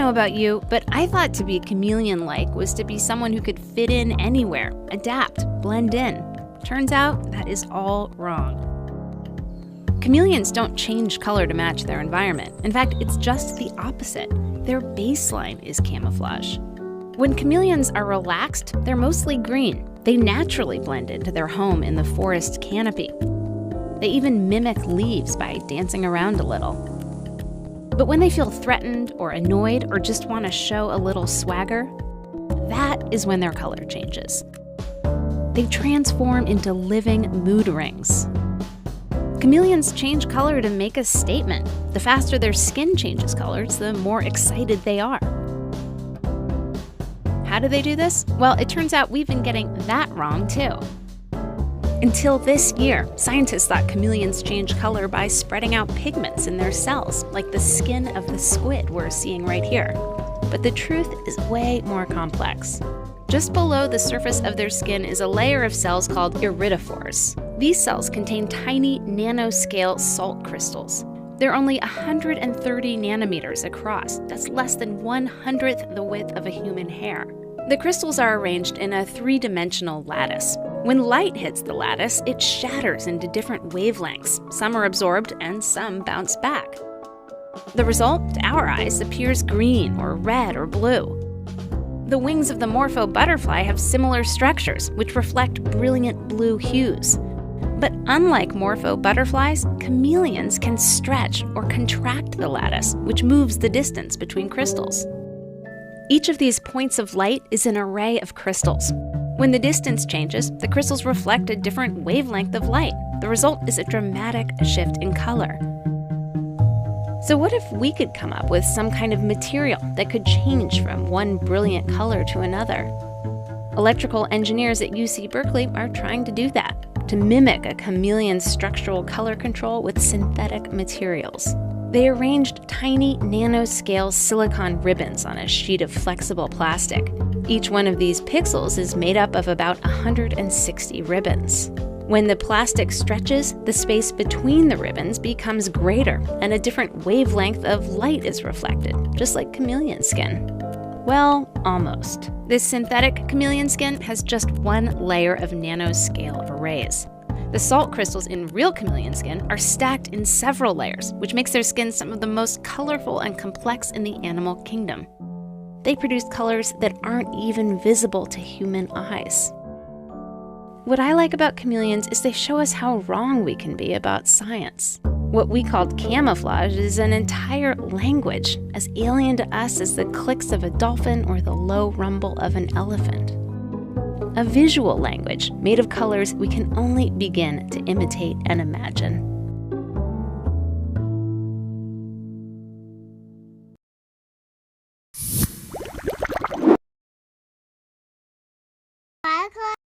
know about you, but I thought to be chameleon-like was to be someone who could fit in anywhere, adapt, blend in. Turns out that is all wrong. Chameleons don't change color to match their environment. In fact, it's just the opposite. Their baseline is camouflage. When chameleons are relaxed, they're mostly green. They naturally blend into their home in the forest canopy. They even mimic leaves by dancing around a little. But when they feel threatened or annoyed or just want to show a little swagger, that is when their color changes. They transform into living mood rings. Chameleons change color to make a statement. The faster their skin changes colors, the more excited they are. How do they do this? Well, it turns out we've been getting that wrong too. Until this year, scientists thought chameleons change color by spreading out pigments in their cells, like the skin of the squid we're seeing right here. But the truth is way more complex. Just below the surface of their skin is a layer of cells called iridophores. These cells contain tiny nanoscale salt crystals. They're only 130 nanometers across. That's less than 1/100th the width of a human hair. The crystals are arranged in a three-dimensional lattice. When light hits the lattice, it shatters into different wavelengths. Some are absorbed and some bounce back. The result, to our eyes, appears green or red or blue. The wings of the morpho butterfly have similar structures, which reflect brilliant blue hues. But unlike morpho butterflies, chameleons can stretch or contract the lattice, which moves the distance between crystals. Each of these points of light is an array of crystals. When the distance changes, the crystals reflect a different wavelength of light. The result is a dramatic shift in color. So what if we could come up with some kind of material that could change from one brilliant color to another? Electrical engineers at UC Berkeley are trying to do that, to mimic a chameleon's structural color control with synthetic materials. They arranged tiny nanoscale silicon ribbons on a sheet of flexible plastic. Each one of these pixels is made up of about 160 ribbons. When the plastic stretches, the space between the ribbons becomes greater, and a different wavelength of light is reflected, just like chameleon skin. Well, almost. This synthetic chameleon skin has just one layer of nanoscale arrays. The salt crystals in real chameleon skin are stacked in several layers, which makes their skin some of the most colorful and complex in the animal kingdom. They produce colors that aren't even visible to human eyes. What I like about chameleons is they show us how wrong we can be about science. What we called camouflage is an entire language, as alien to us as the clicks of a dolphin or the low rumble of an elephant. A visual language made of colors we can only begin to imitate and imagine.